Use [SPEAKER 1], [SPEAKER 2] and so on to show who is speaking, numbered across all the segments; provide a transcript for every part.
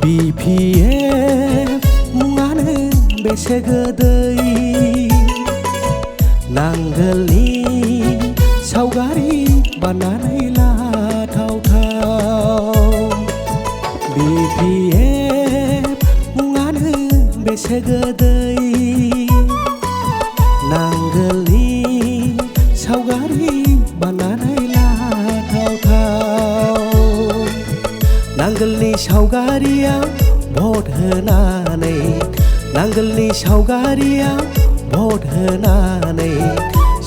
[SPEAKER 1] BpF मुङानो बेसे गोदै नांगोलनि सावगारि बानायनानै लाथावथाव BpF मुङानो बेसे गोदै नांगोलनि सावगारि बानायनानै लाथावथाव नांगोलनि सावगारियाव भट होनानै नांगोलनि सावगारियाव भट होनानै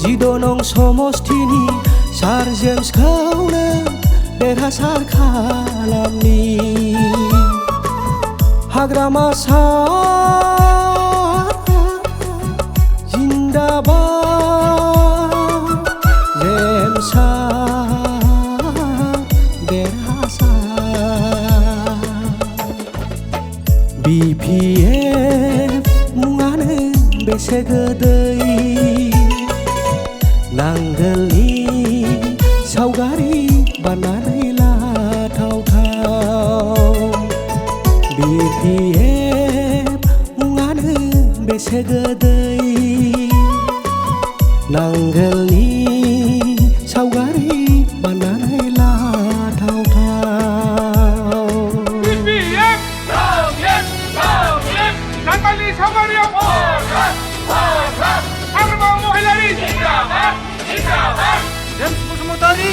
[SPEAKER 1] 16 नं समस्थिनि सार जेम्सखौनो देरहासार खालामनि हाग्रामा सार जिन्दाबाद जेम्सआ BpF मुङानो बेसे गोदै नांगोलनि सावगारि बानायनानै लाथावथाव BpF मुङानो बेसे गोदै नांगोलनि सावगारि बानायनानै लाथावथाव
[SPEAKER 2] नांगोलनि सावगारियाव हाग्रामा महिलारि जेम्स बसुमतारी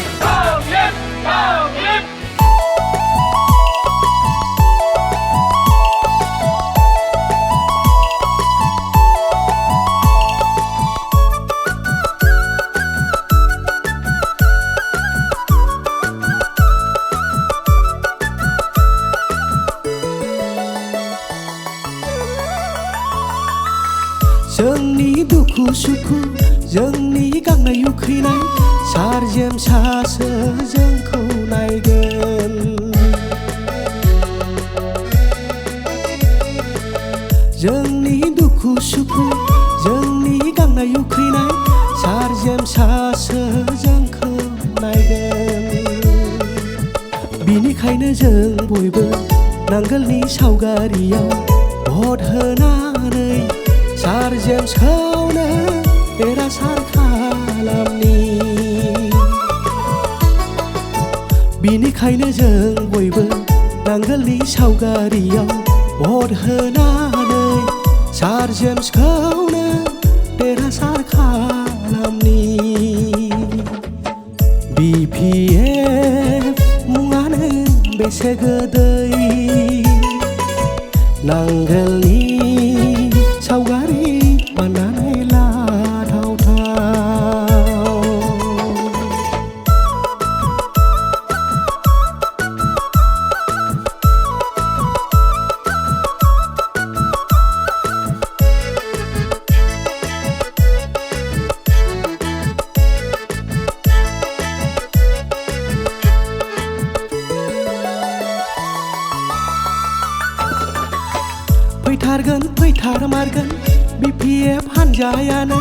[SPEAKER 1] जोंनि दुखु सुखु जोंनि गांनाय उखैनाय सार जेम्सआसो जोंखौ नायगोन जोंनि दुखु सुखु जोंनि गांनाय उखैनाय सार जेम्सआसो जोंखौ नायगोन बिनिखायनो जों बयबो नांगोलनि सावगारियाव भट होनानै सार जेम्सखौनो देरहासार खालामनि बिनिखायनो जों बयबो नांगोलनि सावगारियाव भट होनानै सार जेम्सखौनो देरहासार खालामनि BpF मुङानो बेसे गोदै नांगोलनि सावगारि बानायनानै लाथावथाव फैथारगोन फैथारमारगोन BpF हानजायानो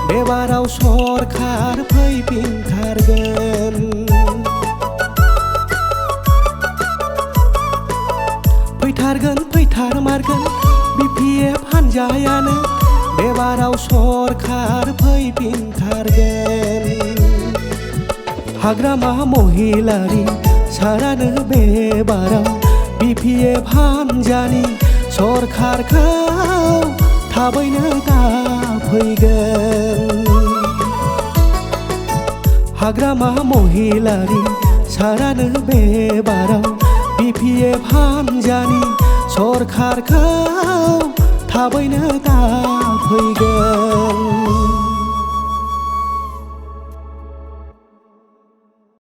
[SPEAKER 1] बेबाराव सरखार फैफिनथारगोन फैथारगोन फैथारमारगोन BpF हानजायानो बेबाराव सरखार फैफिनथारगोन हाग्रामा महिलारि सारानो बेबाराव BpF हानजानि सरखारखौ थाबैनो दाफैगोन हाग्रामा महिलारि सारानो बेबाराव BpF हानजानि सरखारखौ थाबैनो दाफैगोन